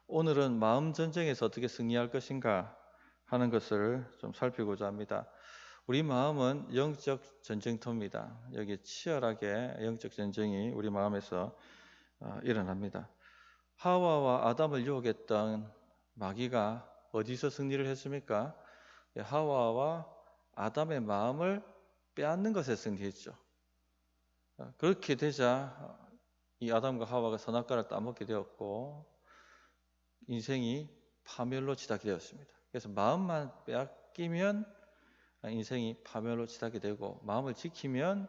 오늘은 마음 전쟁에서 어떻게 승리할 것인가 하는 것을 좀 살피고자 합니다. 우리 마음은 영적 전쟁터입니다. 여기 치열하게 영적 전쟁이 우리 마음에서 일어납니다. 하와와 아담을 유혹했던 마귀가 어디서 승리를 했습니까? 하와와 아담의 마음을 빼앗는 것에 승리했죠. 그렇게 되자 이 아담과 하와가 선악과를 따먹게 되었고 인생이 파멸로 치닫게 되었습니다. 그래서 마음만 빼앗기면 인생이 파멸로 치닫게 되고, 마음을 지키면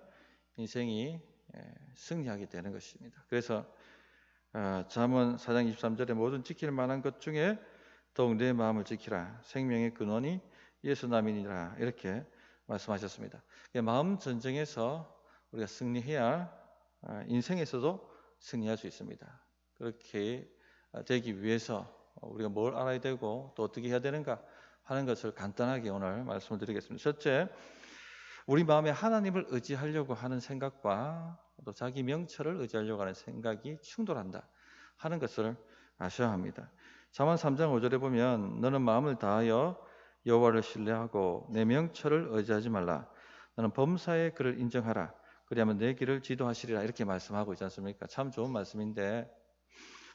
인생이 승리하게 되는 것입니다. 그래서 잠언 4장 23절에 모든 지킬 만한 것 중에 더욱 내 마음을 지키라. 생명의 근원이 예수남이니라. 이렇게 말씀하셨습니다. 마음 전쟁에서 우리가 승리해야 인생에서도 승리할 수 있습니다. 그렇게 되기 위해서 우리가 뭘 알아야 되고 또 어떻게 해야 되는가 하는 것을 간단하게 오늘 말씀을 드리겠습니다. 첫째, 우리 마음에 하나님을 의지하려고 하는 생각과 또 자기 명철을 의지하려고 하는 생각이 충돌한다 하는 것을 아셔야 합니다. 잠언 3장 5절에 보면 너는 마음을 다하여 여호와를 신뢰하고 내 명철을 의지하지 말라. 너는 범사의 그를 인정하라. 그리하면 내 길을 지도하시리라. 이렇게 말씀하고 있지 않습니까? 참 좋은 말씀인데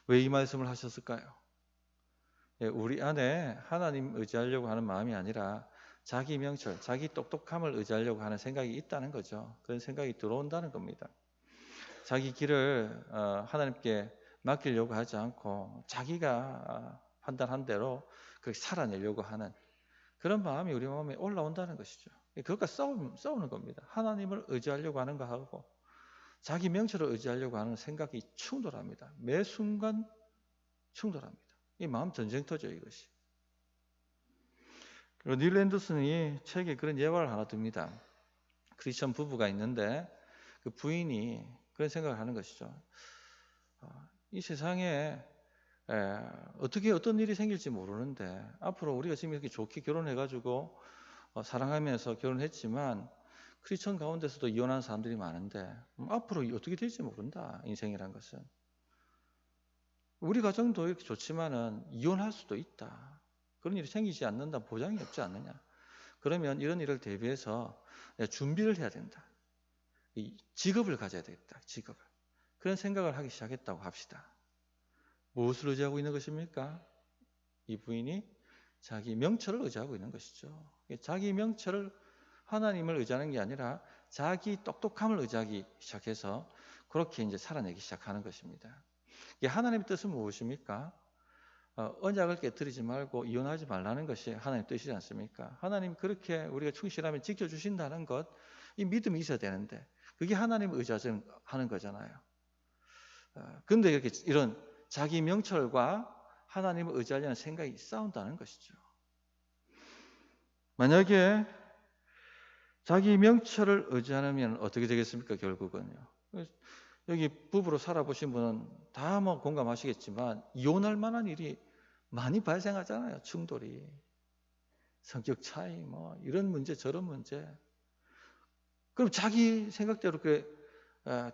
왜 이 말씀을 하셨을까요? 우리 안에 하나님 의지하려고 하는 마음이 아니라 자기 명철, 자기 똑똑함을 의지하려고 하는 생각이 있다는 거죠. 그런 생각이 들어온다는 겁니다. 자기 길을 하나님께 맡기려고 하지 않고 자기가 판단한 대로 그렇게 살아내려고 하는 그런 마음이 우리 마음에 올라온다는 것이죠. 그것과 싸우는 겁니다. 하나님을 의지하려고 하는 것하고 자기 명철을 의지하려고 하는 생각이 충돌합니다. 매 순간 충돌합니다. 이 마음 전쟁터죠, 이것이. 그리고 닐 앤더슨이 책에 그런 예화를 하나 듭니다. 크리스천 부부가 있는데 그 부인이 그런 생각을 하는 것이죠. 이 세상에 어떻게 어떤 일이 생길지 모르는데 앞으로 우리가 지금 이렇게 좋게 결혼해가지고 사랑하면서 결혼했지만 크리스천 가운데서도 이혼하는 사람들이 많은데 앞으로 어떻게 될지 모른다. 인생이란 것은. 우리 가정도 이렇게 좋지만은 이혼할 수도 있다. 그런 일이 생기지 않는다 보장이 없지 않느냐. 그러면 이런 일을 대비해서 준비를 해야 된다. 직업을 가져야 되겠다. 직업을. 그런 생각을 하기 시작했다고 합시다. 무엇을 의지하고 있는 것입니까? 이 부인이 자기 명철을 의지하고 있는 것이죠. 자기 명철을 하나님을 의지하는 게 아니라 자기 똑똑함을 의지하기 시작해서 그렇게 이제 살아내기 시작하는 것입니다. 하나님의 뜻은 무엇입니까? 언약을 깨뜨리지 말고 이혼하지 말라는 것이 하나님의 뜻이지 않습니까? 하나님 그렇게 우리가 충실하면 지켜주신다는 것, 이 믿음이 있어야 되는데 그게 하나님을 의지하는 거잖아요. 그런데 이렇게 이런 자기 명철과 하나님을 의지하려는 생각이 싸운다는 것이죠. 만약에 자기 명철을 의지하면 어떻게 되겠습니까? 결국은요. 여기 부부로 살아보신 분은 다 뭐 공감하시겠지만 이혼할 만한 일이 많이 발생하잖아요. 충돌이, 성격 차이, 뭐 이런 문제 저런 문제. 그럼 자기 생각대로 그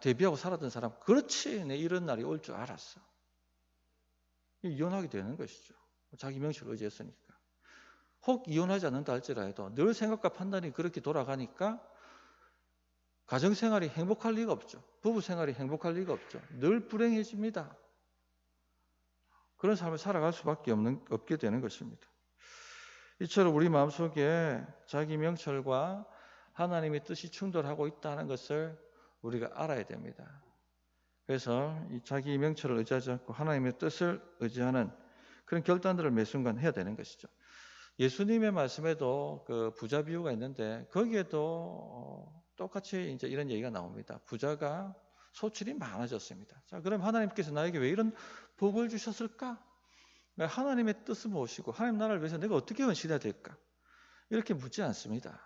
대비하고 살았던 사람, 그렇지, 내 이런 날이 올 줄 알았어. 이혼하게 되는 것이죠. 자기 명철을 의지했으니까. 혹 이혼하지 않는다 할지라도 늘 생각과 판단이 그렇게 돌아가니까 가정생활이 행복할 리가 없죠. 부부생활이 행복할 리가 없죠. 늘 불행해집니다. 그런 삶을 살아갈 수밖에 없게 되는 것입니다. 이처럼 우리 마음속에 자기 명철과 하나님의 뜻이 충돌하고 있다는 것을 우리가 알아야 됩니다. 그래서 이 자기 명철을 의지하지 않고 하나님의 뜻을 의지하는 그런 결단들을 매 순간 해야 되는 것이죠. 예수님의 말씀에도 그 부자 비유가 있는데 거기에도 똑같이 이제 이런 얘기가 나옵니다. 부자가 소출이 많아졌습니다. 자, 그럼 하나님께서 나에게 왜 이런 복을 주셨을까? 하나님의 뜻은 무엇이고 하나님 나라를 위해서 내가 어떻게 헌신해야 될까? 이렇게 묻지 않습니다.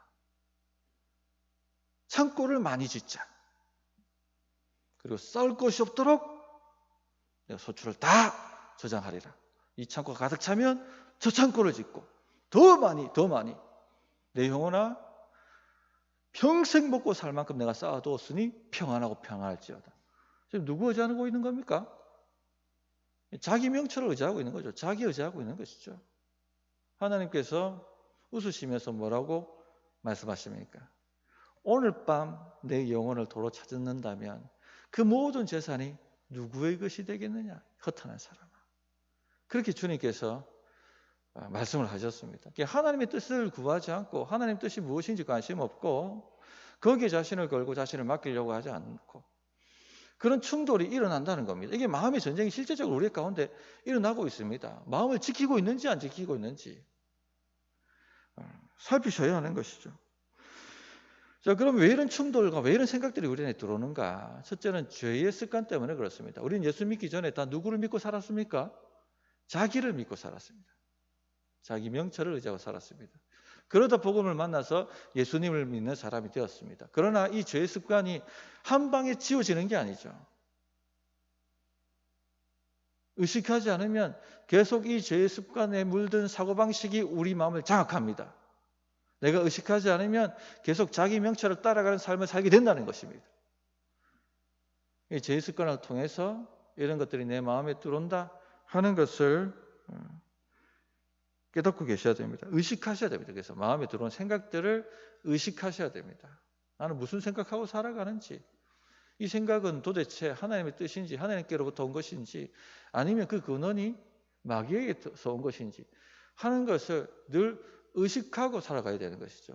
창고를 많이 짓자. 그리고 썰 것이 없도록 내가 소출을 다 저장하리라. 이 창고가 가득 차면 저 창고를 짓고 더 많이 내 영혼아 평생 먹고 살 만큼 내가 쌓아두었으니 평안하고 평안할지어다. 지금 누구 의지하고 있는 겁니까? 자기 명철을 의지하고 있는 거죠. 자기 의지하고 있는 것이죠. 하나님께서 웃으시면서 뭐라고 말씀하십니까? 오늘 밤 내 영혼을 도로 찾는다면 그 모든 재산이 누구의 것이 되겠느냐? 허탄한 사람아. 그렇게 주님께서 말씀을 하셨습니다. 하나님의 뜻을 구하지 않고 하나님의 뜻이 무엇인지 관심 없고 거기에 자신을 걸고 자신을 맡기려고 하지 않고 그런 충돌이 일어난다는 겁니다. 이게 마음의 전쟁이 실제적으로 우리 가운데 일어나고 있습니다. 마음을 지키고 있는지 안 지키고 있는지 살피셔야 하는 것이죠. 자, 그럼 왜 이런 충돌과 왜 이런 생각들이 우리 안에 들어오는가? 첫째는 죄의 습관 때문에 그렇습니다. 우리는 예수 믿기 전에 다 누구를 믿고 살았습니까? 자기를 믿고 살았습니다. 자기 명철을 의지하고 살았습니다. 그러다 복음을 만나서 예수님을 믿는 사람이 되었습니다. 그러나 이 죄의 습관이 한 방에 지워지는 게 아니죠. 의식하지 않으면 계속 이 죄의 습관에 물든 사고방식이 우리 마음을 장악합니다. 내가 의식하지 않으면 계속 자기 명철을 따라가는 삶을 살게 된다는 것입니다. 이 죄의 습관을 통해서 이런 것들이 내 마음에 들어온다 하는 것을 깨닫고 계셔야 됩니다. 의식하셔야 됩니다. 그래서 마음에 들어온 생각들을 의식하셔야 됩니다. 나는 무슨 생각하고 살아가는지, 이 생각은 도대체 하나님의 뜻인지 하나님께로부터 온 것인지 아니면 그 근원이 마귀에게서 온 것인지 하는 것을 늘 의식하고 살아가야 되는 것이죠.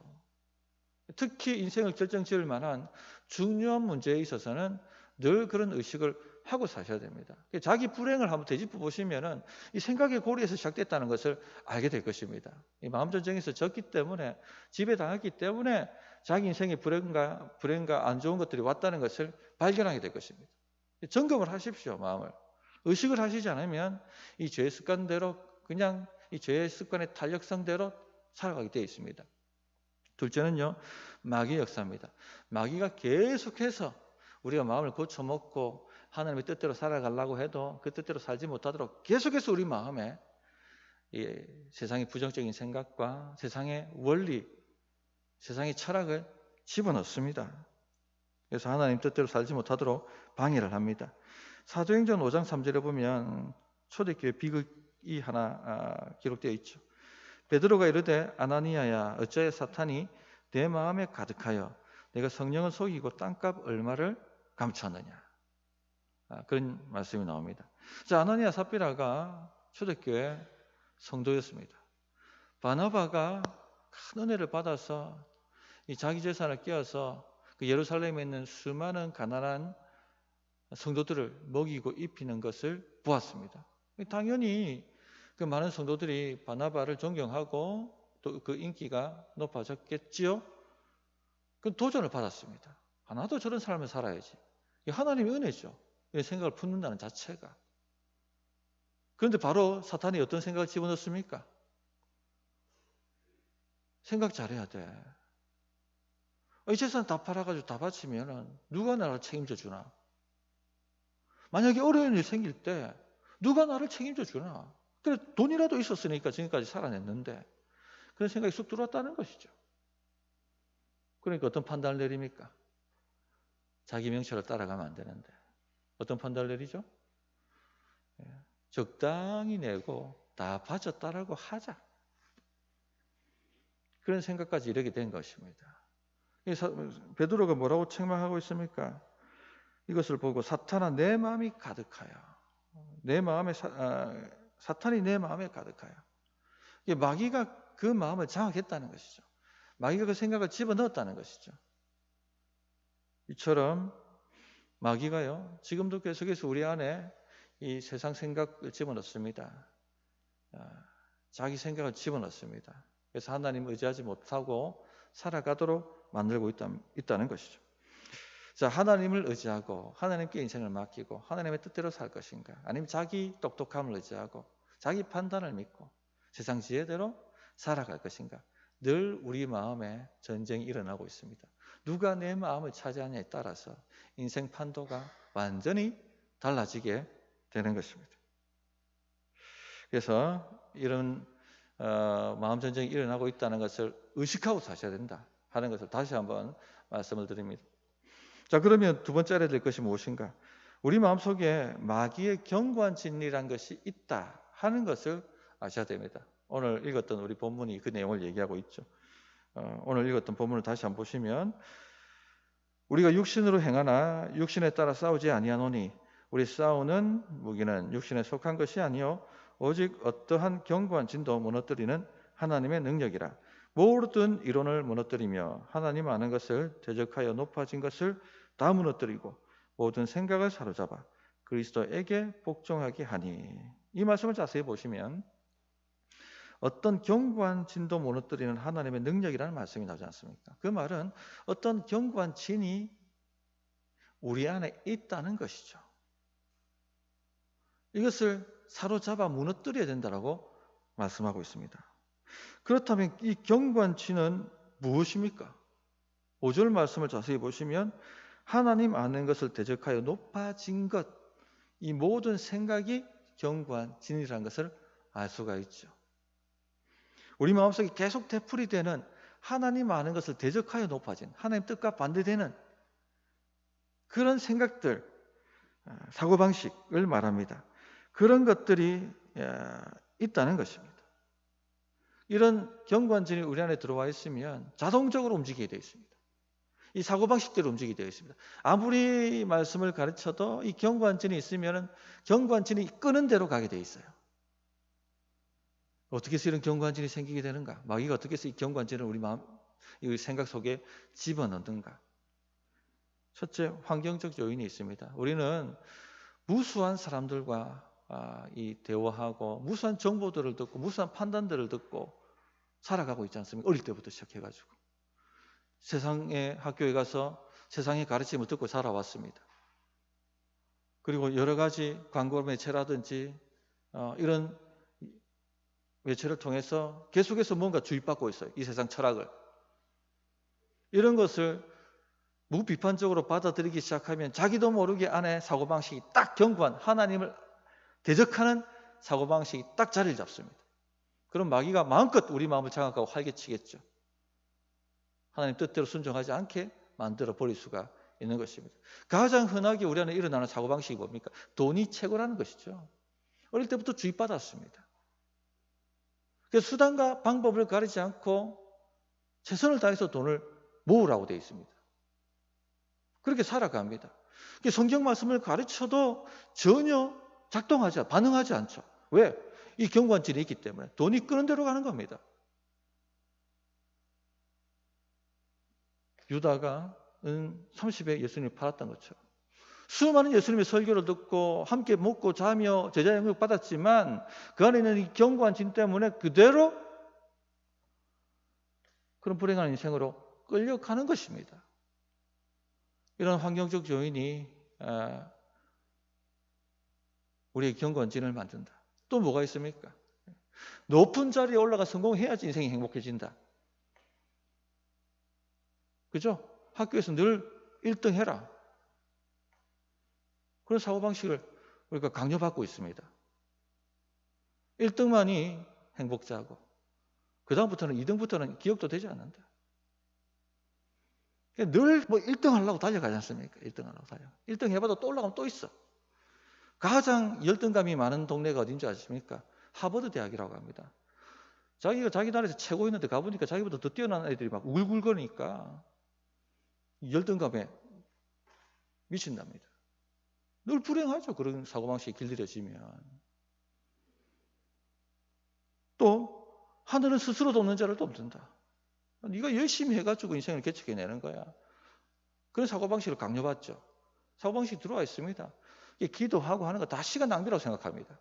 특히 인생을 결정지을 만한 중요한 문제에 있어서는 늘 그런 의식을 하고 사셔야 됩니다. 자기 불행을 한번 되짚어 보시면은 이 생각의 고리에서 시작됐다는 것을 알게 될 것입니다. 이 마음 전쟁에서 졌기 때문에, 지배당했기 때문에 자기 인생의 불행과 안 좋은 것들이 왔다는 것을 발견하게 될 것입니다. 점검을 하십시오, 마음을. 의식을 하시지 않으면 이 죄의 습관대로 그냥 이 죄의 습관의 탄력성대로 살아가게 되어 있습니다. 둘째는요, 마귀의 역사입니다. 마귀가 계속해서 우리가 마음을 고쳐먹고 하나님의 뜻대로 살아가려고 해도 그 뜻대로 살지 못하도록 계속해서 우리 마음에 이 세상의 부정적인 생각과 세상의 원리, 세상의 철학을 집어넣습니다. 그래서 하나님 뜻대로 살지 못하도록 방해를 합니다. 사도행전 5장 3절에 보면 초대교회 비극이 하나 기록되어 있죠. 베드로가 이르되 아나니아야 어찌하여 사탄이 내 마음에 가득하여 내가 성령을 속이고 땅값 얼마를 감추었느냐. 그런 말씀이 나옵니다. 자, 아나니아 삽비라가 초대교회 성도였습니다. 바나바가 큰 은혜를 받아서 이 자기 재산을 끼워서 그 예루살렘에 있는 수많은 가난한 성도들을 먹이고 입히는 것을 보았습니다. 당연히 그 많은 성도들이 바나바를 존경하고 또 그 인기가 높아졌겠지요. 그 도전을 받았습니다. 나도 저런 삶을 살아야지. 이게 하나님의 은혜죠. 이 생각을 품는다는 자체가. 그런데 바로 사탄이 어떤 생각을 집어넣습니까? 생각 잘해야 돼. 이 재산 다 팔아가지고 다 바치면 누가 나를 책임져 주나? 만약에 어려운 일 생길 때 누가 나를 책임져 주나? 그래 돈이라도 있었으니까 지금까지 살아냈는데 그런 생각이 쑥 들어왔다는 것이죠. 그러니까 어떤 판단을 내립니까? 자기 명철을 따라가면 안 되는데 어떤 판단을 내리죠? 적당히 내고 다 바쳤다라고 하자. 그런 생각까지 이르게 된 것입니다. 베드로가 뭐라고 책망하고 있습니까? 이것을 보고 사탄아 내 마음이 가득하여 내 마음에 사탄이 내 마음에 가득하여 마귀가 그 마음을 장악했다는 것이죠. 마귀가 그 생각을 집어넣었다는 것이죠. 이처럼 마귀가요 지금도 계속해서 우리 안에 이 세상 생각을 집어넣습니다. 자기 생각을 집어넣습니다. 그래서 하나님 의지하지 못하고 살아가도록 만들고 있다는 것이죠. 자, 하나님을 의지하고 하나님께 인생을 맡기고 하나님의 뜻대로 살 것인가? 아니면 자기 똑똑함을 의지하고 자기 판단을 믿고 세상 지혜대로 살아갈 것인가? 늘 우리 마음에 전쟁이 일어나고 있습니다. 누가 내 마음을 차지하냐에 따라서 인생 판도가 완전히 달라지게 되는 것입니다. 그래서 이런 마음 전쟁이 일어나고 있다는 것을 의식하고 사셔야 된다 하는 것을 다시 한번 말씀을 드립니다. 자, 그러면 두 번째 알아야 될 것이 무엇인가? 우리 마음속에 마귀의 견고한 진리란 것이 있다 하는 것을 아셔야 됩니다. 오늘 읽었던 우리 본문이 그 내용을 얘기하고 있죠. 오늘 읽었던 본문을 다시 한번 보시면 우리가 육신으로 행하나 육신에 따라 싸우지 아니하노니 우리 싸우는 무기는 육신에 속한 것이 아니요 오직 어떠한 견고한 진도 무너뜨리는 하나님의 능력이라. 모든 이론을 무너뜨리며 하나님 아는 것을 대적하여 높아진 것을 다 무너뜨리고 모든 생각을 사로잡아 그리스도에게 복종하게 하니. 이 말씀을 자세히 보시면 어떤 견고한 진도 무너뜨리는 하나님의 능력이라는 말씀이 나오지 않습니까? 그 말은 어떤 견고한 진이 우리 안에 있다는 것이죠. 이것을 사로잡아 무너뜨려야 된다고 말씀하고 있습니다. 그렇다면 이 견고한 진은 무엇입니까? 5절 말씀을 자세히 보시면 하나님 아는 것을 대적하여 높아진 것, 이 모든 생각이 견고한 진이라는 것을 알 수가 있죠. 우리 마음속에 계속 되풀이되는 하나님 아는 것을 대적하여 높아진 하나님 뜻과 반대되는 그런 생각들, 사고방식을 말합니다. 그런 것들이 있다는 것입니다. 이런 견고한 진이 우리 안에 들어와 있으면 자동적으로 움직이게 되어 있습니다. 이 사고방식대로 움직이게 되어 있습니다. 아무리 말씀을 가르쳐도 이 견고한 진이 있으면 견고한 진이 끄는 대로 가게 되어 있어요. 어떻게 해서 이런 견고한 진이 생기게 되는가? 마귀가 어떻게 해서 이 견고한 진을 우리 마음, 이 생각 속에 집어넣는가? 첫째, 환경적 요인이 있습니다. 우리는 무수한 사람들과 이 대화하고 무수한 정보들을 듣고 무수한 판단들을 듣고 살아가고 있지 않습니까? 어릴 때부터 시작해가지고 세상에 학교에 가서 세상의 가르침을 듣고 살아왔습니다. 그리고 여러 가지 광고 매체라든지 이런 매체를 통해서 계속해서 뭔가 주입받고 있어요. 이 세상 철학을. 이런 것을 무비판적으로 받아들이기 시작하면 자기도 모르게 안에 사고방식이 딱 견고한 하나님을 대적하는 사고방식이 딱 자리를 잡습니다. 그럼 마귀가 마음껏 우리 마음을 장악하고 활개치겠죠. 하나님 뜻대로 순종하지 않게 만들어 버릴 수가 있는 것입니다. 가장 흔하게 우리 안에 일어나는 사고방식이 뭡니까? 돈이 최고라는 것이죠. 어릴 때부터 주입받았습니다. 그래서 수단과 방법을 가리지 않고 최선을 다해서 돈을 모으라고 되어 있습니다. 그렇게 살아갑니다. 성경 말씀을 가르쳐도 전혀 작동하지, 반응하지 않죠. 왜? 이 견고한 진이 있기 때문에 돈이 끄는 대로 가는 겁니다. 유다가 30에 예수님을 팔았던 것처럼 수많은 예수님의 설교를 듣고 함께 먹고 자며 제자 영역 받았지만 그 안에 있는 이 견고한 진 때문에 그대로 그런 불행한 인생으로 끌려가는 것입니다. 이런 환경적 요인이 우리의 견고한 진을 만든다. 또 뭐가 있습니까? 높은 자리에 올라가 성공해야지 인생이 행복해진다. 그죠? 학교에서 늘 1등 해라. 그런 사고방식을 우리가 강요받고 있습니다. 1등만이 행복자고 그 다음부터는 2등부터는 기억도 되지 않는다. 늘 뭐 1등 하려고 달려가지 않습니까? 1등 하려고 달려. 1등 해봐도 또 올라가면 또 있어. 가장 열등감이 많은 동네가 어딘지 아십니까? 하버드 대학이라고 합니다. 자기가 자기 나라에서 최고 있는데 가보니까 자기보다 더 뛰어난 애들이 막 울글거리니까 열등감에 미친답니다. 늘 불행하죠. 그런 사고방식이 길들여지면. 또 하늘은 스스로 돕는 자를 돕는다. 네가 열심히 해가지고 인생을 개척해내는 거야. 그런 사고방식을 강요받죠. 사고방식이 들어와 있습니다. 기도하고 하는 거 다 시간 낭비라고 생각합니다.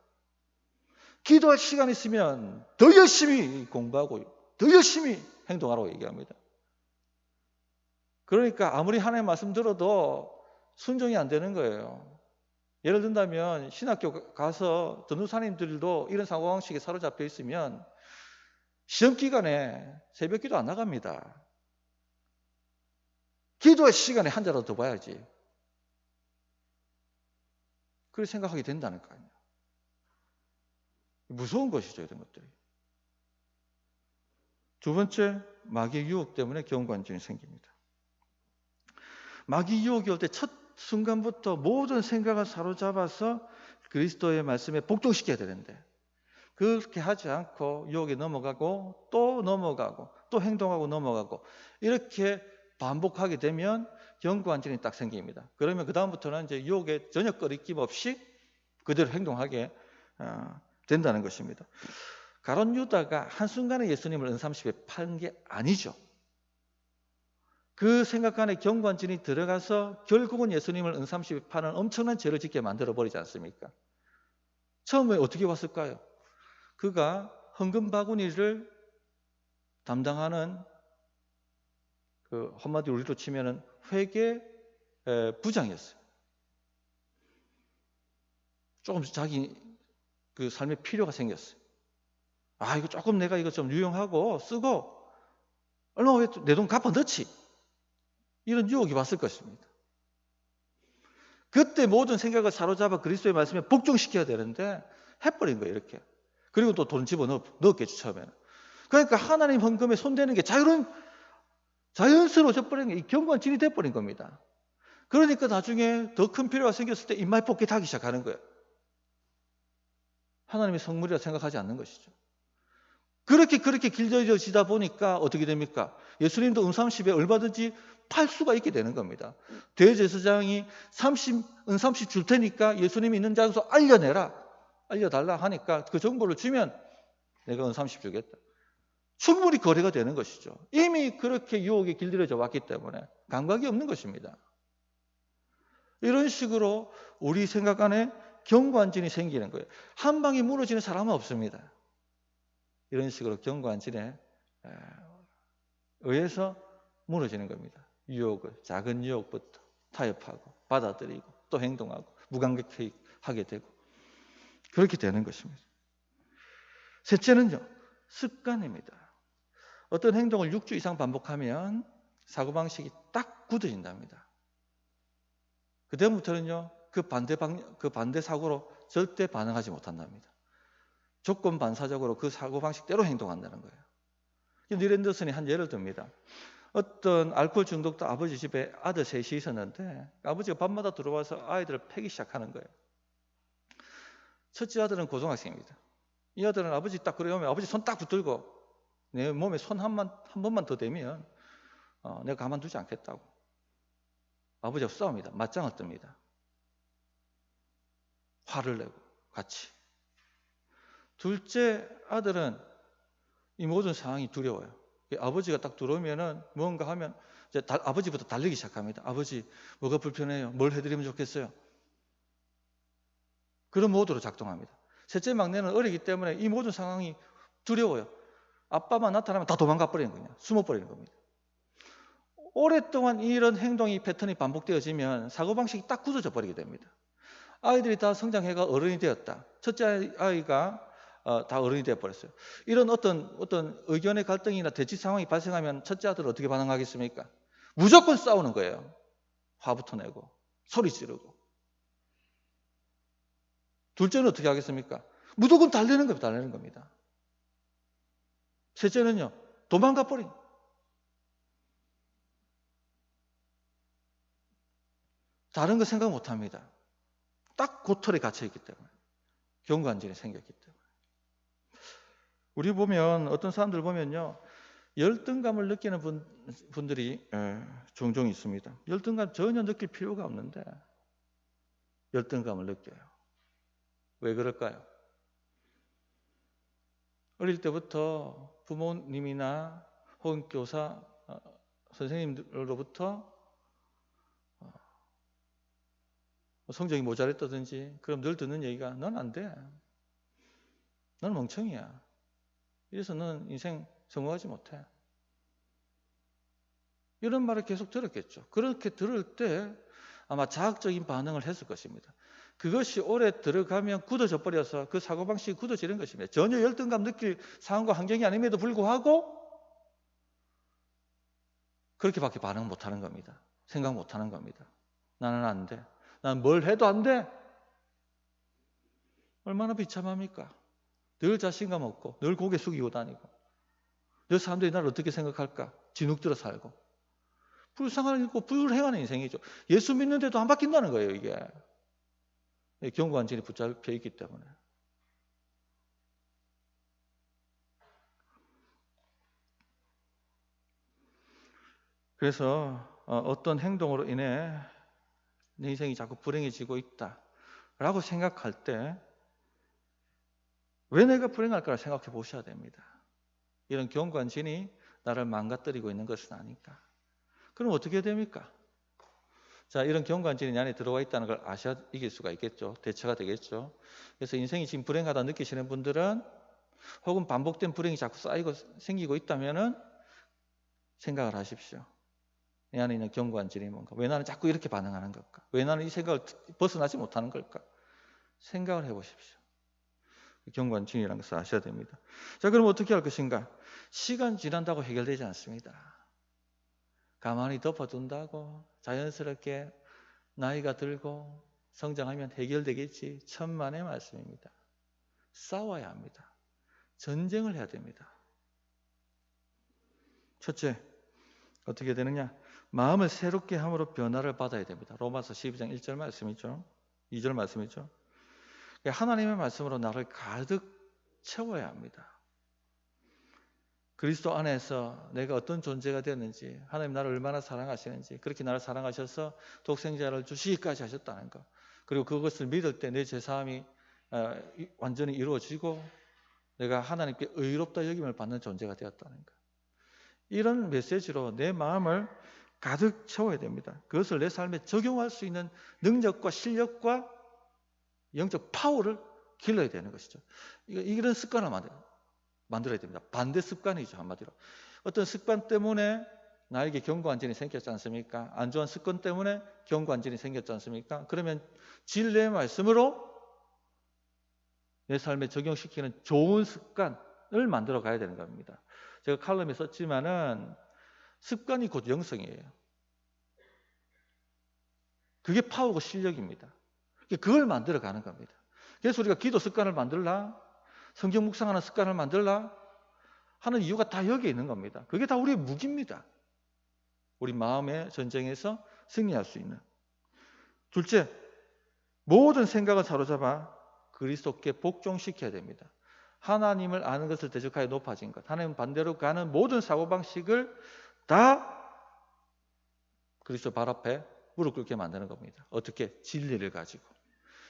기도할 시간 있으면 더 열심히 공부하고 더 열심히 행동하라고 얘기합니다. 그러니까 아무리 하나님의 말씀 들어도 순종이 안 되는 거예요. 예를 든다면 신학교 가서 전도사님들도 이런 사고방식에 사로잡혀 있으면 시험 기간에 새벽 기도 안 나갑니다. 기도의 시간에 한 자라도 더 봐야지. 그렇게 생각하게 된다는 거 아니에요. 무서운 것이죠, 이런 것들이. 두 번째, 마귀의 유혹 때문에 견고한 진이 생깁니다. 마귀 유혹이 올 때 첫 순간부터 모든 생각을 사로잡아서 그리스도의 말씀에 복종시켜야 되는데 그렇게 하지 않고 유혹에 넘어가고 또 넘어가고 또 행동하고 넘어가고 이렇게 반복하게 되면 경고한증이 딱 생깁니다. 그러면 그 다음부터는 이제 유혹에 전혀 꺼리낌 없이 그대로 행동하게 된다는 것입니다. 가룟 유다가 한순간에 예수님을 은삼십에 판 게 아니죠. 그 생각 안에 경고한증이 들어가서 결국은 예수님을 은삼십에 파는 엄청난 죄를 짓게 만들어버리지 않습니까? 처음에 어떻게 왔을까요? 그가 헌금 바구니를 담당하는 그 한마디로 우리로 치면은 회계 부장이었어요. 조금 자기 그 삶에 필요가 생겼어요. 이거 조금 내가 이거 좀 유용하고 쓰고 얼마 후에 내 돈 갚아 넣지. 이런 유혹이 왔을 것입니다. 그때 모든 생각을 사로잡아 그리스도의 말씀에 복종시켜야 되는데 해버린 거예요, 이렇게. 그리고 또 돈 집어넣었겠죠, 처음에는. 그러니까 하나님 헌금에 손대는 게 자연스러워져 버린 게 경관진이 돼버린 겁니다. 그러니까 나중에 더 큰 필요가 생겼을 때 입맛 뽑기 하기 시작하는 거예요. 하나님의 성물이라 생각하지 않는 것이죠. 그렇게 길들여지다 보니까 어떻게 됩니까? 예수님도 은삼십에 얼마든지 팔 수가 있게 되는 겁니다. 대제사장이 은삼십 줄 테니까 예수님이 있는 장소 알려달라 하니까 그 정보를 주면 내가 은삼십 주겠다. 충분히 거래가 되는 것이죠. 이미 그렇게 유혹에 길들여져 왔기 때문에 감각이 없는 것입니다. 이런 식으로 우리 생각 안에 경관진이 생기는 거예요. 한 방에 무너지는 사람은 없습니다. 이런 식으로 경관진에 의해서 무너지는 겁니다. 작은 유혹부터 타협하고 받아들이고 또 행동하고 무감각하게 되고 그렇게 되는 것입니다. 셋째는요, 습관입니다. 어떤 행동을 6주 이상 반복하면 사고방식이 딱 굳어진답니다. 그다음부터는요, 그 반대 사고로 절대 반응하지 못한답니다. 조건 반사적으로 그 사고방식대로 행동한다는 거예요. 닐 앤더슨이 한 예를 듭니다. 어떤 알코올 중독도 아버지 집에 아들 셋이 있었는데 아버지가 밤마다 들어와서 아이들을 패기 시작하는 거예요. 첫째 아들은 고등학생입니다. 이 아들은 아버지 딱 그러면 아버지 손 딱 붙들고 내 몸에 손 한 번만 더 대면 내가 가만두지 않겠다고. 아버지하고 싸웁니다. 맞짱을 뜹니다. 화를 내고 같이. 둘째 아들은 이 모든 상황이 두려워요. 아버지가 딱 들어오면은 뭔가 하면 이제 아버지부터 달리기 시작합니다. 아버지 뭐가 불편해요? 뭘 해드리면 좋겠어요? 그런 모드로 작동합니다. 셋째 막내는 어리기 때문에 이 모든 상황이 두려워요. 아빠만 나타나면 다 도망가 버리는 거냐, 숨어버리는 겁니다. 오랫동안 이런 행동이 패턴이 반복되어지면 사고방식이 딱 굳어져 버리게 됩니다. 아이들이 다 성장해가 어른이 되었다. 첫째 아이가 다 어른이 되어버렸어요. 이런 어떤 의견의 갈등이나 대치 상황이 발생하면 첫째 아들은 어떻게 반응하겠습니까? 무조건 싸우는 거예요. 화부터 내고 소리 지르고. 둘째는 어떻게 하겠습니까? 무조건 달래는 겁니다. 셋째는요, 도망가 버린. 다른 거 생각 못 합니다. 딱 그 틀에 갇혀있기 때문에. 경관진이 생겼기 때문에. 우리 보면, 어떤 사람들 보면요, 열등감을 느끼는 분들이 종종 있습니다. 열등감 전혀 느낄 필요가 없는데, 열등감을 느껴요. 왜 그럴까요? 어릴 때부터 부모님이나 혹은 교사, 선생님들로부터 성적이 모자랐다든지 그럼 늘 듣는 얘기가 넌 안 돼. 넌 멍청이야. 이래서 넌 인생 성공하지 못해. 이런 말을 계속 들었겠죠. 그렇게 들을 때 아마 자학적인 반응을 했을 것입니다. 그것이 오래 들어가면 굳어져 버려서 그 사고방식이 굳어지는 것입니다. 전혀 열등감 느낄 상황과 환경이 아님에도 불구하고 그렇게밖에 반응 못하는 겁니다. 생각 못하는 겁니다. 나는 안 돼. 난 뭘 해도 안 돼. 얼마나 비참합니까? 늘 자신감 없고 늘 고개 숙이고 다니고 늘 사람들이 나를 어떻게 생각할까? 진흙들어 살고 불쌍하고 불행한 인생이죠. 예수 믿는데도 안 바뀐다는 거예요, 이게. 경고한진이 붙잡혀 있기 때문에. 그래서 어떤 행동으로 인해 내 인생이 자꾸 불행해지고 있다라고 생각할 때 왜 내가 불행할까를 생각해 보셔야 됩니다. 이런 경관진이 나를 망가뜨리고 있는 것은 아닐까. 그럼 어떻게 됩니까? 자, 이런 경관진이 내 안에 들어와 있다는 걸 아셔야 이길 수가 있겠죠. 대처가 되겠죠. 그래서 인생이 지금 불행하다 느끼시는 분들은 혹은 반복된 불행이 자꾸 쌓이고 생기고 있다면은 생각을 하십시오. 내 안에 있는 경관진이 뭔가? 왜 나는 자꾸 이렇게 반응하는 걸까? 왜 나는 이 생각을 벗어나지 못하는 걸까? 생각을 해보십시오. 경관진이라는 것을 아셔야 됩니다. 자, 그럼 어떻게 할 것인가? 시간 지난다고 해결되지 않습니다. 가만히 덮어둔다고 자연스럽게 나이가 들고 성장하면 해결되겠지. 천만의 말씀입니다. 싸워야 합니다. 전쟁을 해야 됩니다. 첫째, 어떻게 되느냐? 마음을 새롭게 함으로 변화를 받아야 됩니다. 로마서 12장 1절 말씀이죠. 2절 말씀이죠. 하나님의 말씀으로 나를 가득 채워야 합니다. 그리스도 안에서 내가 어떤 존재가 되었는지, 하나님 나를 얼마나 사랑하시는지, 그렇게 나를 사랑하셔서 독생자를 주시기까지 하셨다는 것, 그리고 그것을 믿을 때 내 죄사함이 완전히 이루어지고 내가 하나님께 의롭다 여김을 받는 존재가 되었다는 것, 이런 메시지로 내 마음을 가득 채워야 됩니다. 그것을 내 삶에 적용할 수 있는 능력과 실력과 영적 파워를 길러야 되는 것이죠. 이런 습관을 만들어야 됩니다. 반대 습관이죠, 한마디로. 어떤 습관 때문에 나에게 경고한진이 생겼지 않습니까? 안 좋은 습관 때문에 경고한진이 생겼지 않습니까? 그러면 진리의 말씀으로 내 삶에 적용시키는 좋은 습관을 만들어 가야 되는 겁니다. 제가 칼럼에 썼지만은 습관이 곧 영성이에요. 그게 파워고 실력입니다. 그걸 만들어 가는 겁니다. 그래서 우리가 기도 습관을 만들라, 성경 묵상하는 습관을 만들라 하는 이유가 다 여기에 있는 겁니다. 그게 다 우리의 무기입니다. 우리 마음의 전쟁에서 승리할 수 있는. 둘째, 모든 생각을 사로잡아 그리스도께 복종시켜야 됩니다. 하나님을 아는 것을 대적하여 높아진 것, 하나님 반대로 가는 모든 사고방식을 다 그리스도 발 앞에 무릎 꿇게 만드는 겁니다. 어떻게? 진리를 가지고.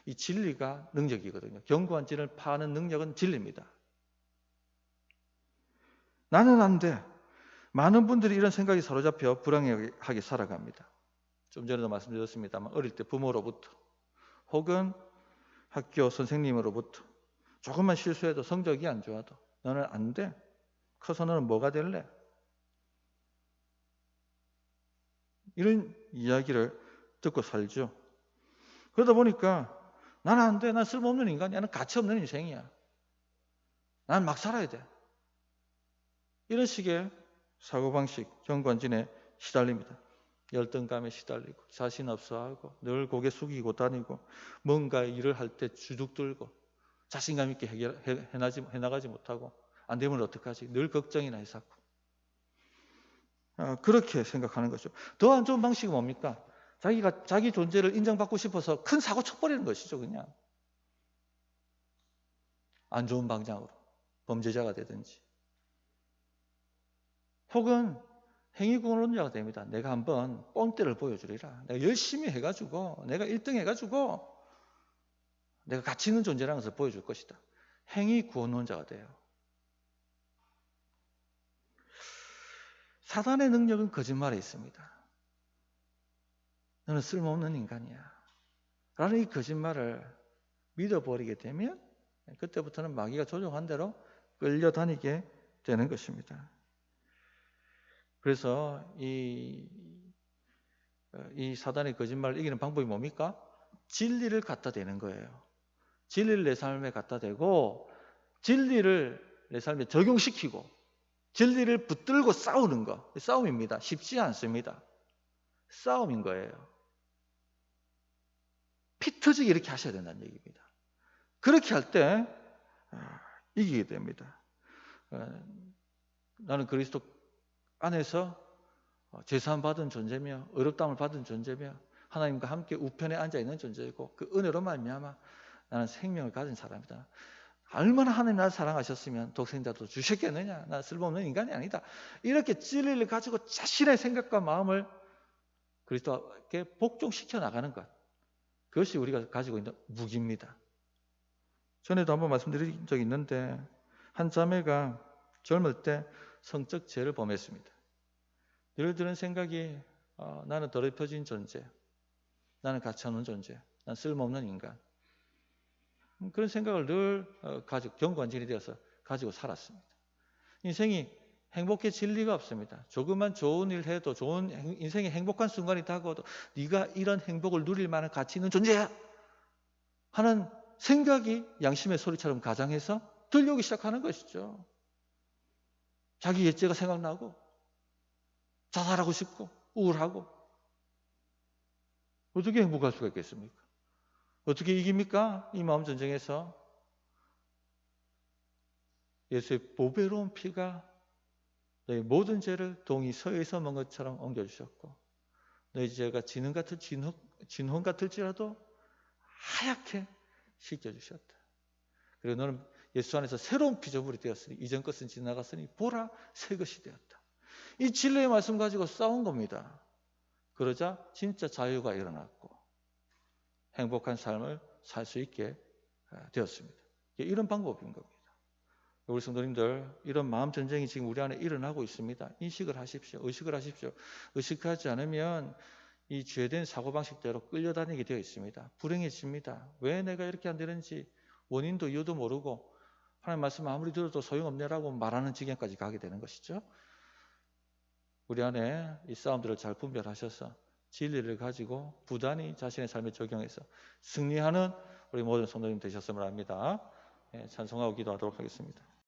이 진리가 능력이거든요. 견고한 진을 파는 능력은 진리입니다. 나는 안 돼. 많은 분들이 이런 생각이 사로잡혀 불행하게 살아갑니다. 좀 전에도 말씀드렸습니다만 어릴 때 부모로부터 혹은 학교 선생님으로부터 조금만 실수해도 성적이 안 좋아도 너는 안 돼. 커서 너는 뭐가 될래? 이런 이야기를 듣고 살죠. 그러다 보니까 나는 안 돼. 난 쓸모없는 인간이야. 나는 가치 없는 인생이야. 난 막 살아야 돼. 이런 식의 사고방식, 경관진에 시달립니다. 열등감에 시달리고 자신 없어하고 늘 고개 숙이고 다니고 뭔가 일을 할 때 주눅 들고 자신감 있게 해나가지 못하고 안 되면 어떡하지? 늘 걱정이나 해사고 그렇게 생각하는 거죠. 더 안 좋은 방식은 뭡니까? 자기가 자기 존재를 인정받고 싶어서 큰 사고 쳐버리는 것이죠. 그냥 안 좋은 방향으로 범죄자가 되든지 혹은 행위공론자가 됩니다. 내가 한번 뽕대를 보여주리라. 내가 열심히 해가지고 내가 1등 해가지고 내가 가치 있는 존재라는 것을 보여줄 것이다. 행위구원론자가 돼요. 사단의 능력은 거짓말에 있습니다. 너는 쓸모없는 인간이야 라는 이 거짓말을 믿어버리게 되면 그때부터는 마귀가 조종한 대로 끌려다니게 되는 것입니다. 그래서 이 사단의 거짓말을 이기는 방법이 뭡니까? 진리를 갖다 대는 거예요. 진리를 내 삶에 갖다 대고 진리를 내 삶에 적용시키고 진리를 붙들고 싸우는 거. 싸움입니다. 쉽지 않습니다. 싸움인 거예요. 피 터지게 이렇게 하셔야 된다는 얘기입니다. 그렇게 할 때 이기게 됩니다. 나는 그리스도 안에서 제사함 받은 존재며 의롭다함을 받은 존재며 하나님과 함께 우편에 앉아 있는 존재이고 그 은혜로 말미암아 나는 생명을 가진 사람이다. 얼마나 하나님 나를 사랑하셨으면 독생자도 주셨겠느냐. 나 쓸모없는 인간이 아니다. 이렇게 진리를 가지고 자신의 생각과 마음을 그리스도께 복종시켜 나가는 것. 그것이 우리가 가지고 있는 무기입니다. 전에도 한번 말씀드린 적이 있는데 한 자매가 젊을 때 성적 죄를 범했습니다. 늘 드는 생각이 나는 더럽혀진 존재, 나는 가치없는 존재, 난 쓸모없는 인간. 그런 생각을 늘 가지고 경관진이 되어서 가지고 살았습니다. 인생이 행복해질 리가 없습니다. 조금만 좋은 일 해도 좋은 인생의 행복한 순간이 다가와도 네가 이런 행복을 누릴 만한 가치 있는 존재야 하는 생각이 양심의 소리처럼 가장해서 들려오기 시작하는 것이죠. 자기 옛죄가 생각나고 자살하고 싶고 우울하고 어떻게 행복할 수가 있겠습니까? 어떻게 이깁니까? 이 마음 전쟁에서 예수의 보배로운 피가 너희 모든 죄를 동이 서에서 먼 것처럼 옮겨주셨고 너희 죄가 진홍 같을지라도 하얗게 씻겨주셨다. 그리고 너는 예수 안에서 새로운 피조물이 되었으니 이전 것은 지나갔으니 보라 새 것이 되었다. 이 진리의 말씀 가지고 싸운 겁니다. 그러자 진짜 자유가 일어났고 행복한 삶을 살 수 있게 되었습니다. 이런 방법인 겁니다. 우리 성도님들 이런 마음 전쟁이 지금 우리 안에 일어나고 있습니다. 인식을 하십시오. 의식을 하십시오. 의식하지 않으면 이 죄된 사고방식대로 끌려다니게 되어 있습니다. 불행해집니다. 왜 내가 이렇게 안 되는지 원인도 이유도 모르고 하나님 말씀 아무리 들어도 소용없네라고 말하는 지경까지 가게 되는 것이죠. 우리 안에 이 싸움들을 잘 분별하셔서 진리를 가지고 부단히 자신의 삶에 적용해서 승리하는 우리 모든 성도님 되셨으면 합니다. 찬송하고 기도하도록 하겠습니다.